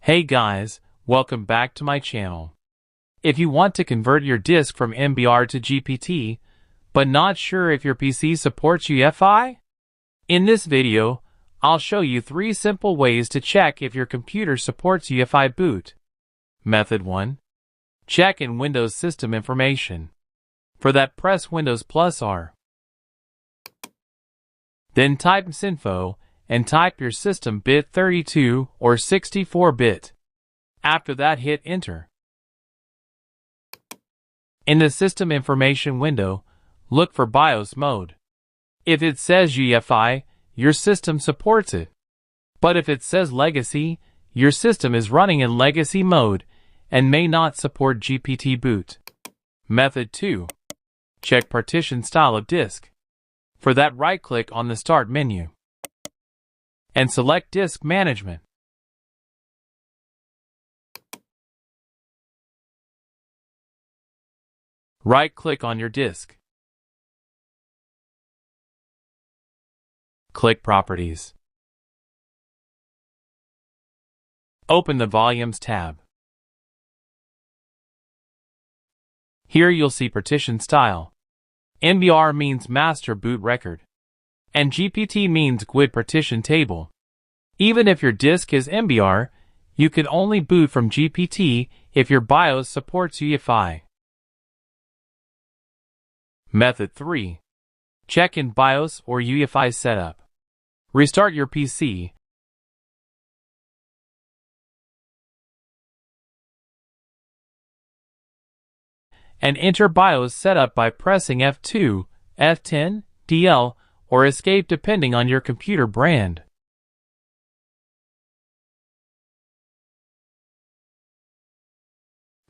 Hey guys, welcome back to my channel. If you want to convert your disk from MBR to GPT, but not sure if your PC supports UEFI? In this video, I'll show you 3 simple ways to check if your computer supports UEFI boot. Method 1. Check in Windows System Information. For that, press Windows +R. Then type 𝐸𝐚𝐬 and type your system bit 32 or 64-bit. After that, hit Enter. In the System Information window, look for BIOS mode. If it says UEFI, your system supports it. But if it says Legacy, your system is running in Legacy mode and may not support GPT boot. Method 2. Check partition style of disk. For that, right-click on the Start menu and select Disk Management. Right-click on your disk. Click Properties. Open the Volumes tab. Here you'll see Partition Style. MBR means Master Boot Record, and GPT means GUID Partition Table. Even if your disk is MBR, you can only boot from GPT if your BIOS supports UEFI. Method 3. Check in BIOS or UEFI setup. Restart your PC. And enter BIOS setup by pressing F2, F10, DL, or Escape depending on your computer brand.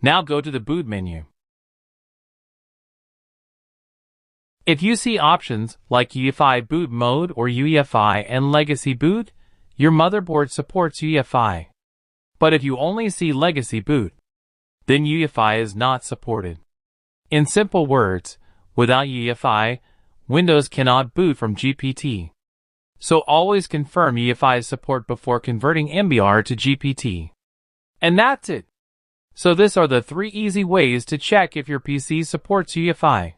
Now go to the boot menu. If you see options like UEFI boot mode or UEFI and legacy boot, your motherboard supports UEFI. But if you only see legacy boot, then UEFI is not supported. In simple words, without UEFI, Windows cannot boot from GPT. So always confirm UEFI support before converting MBR to GPT. And that's it. So these are the 3 easy ways to check if your PC supports UEFI.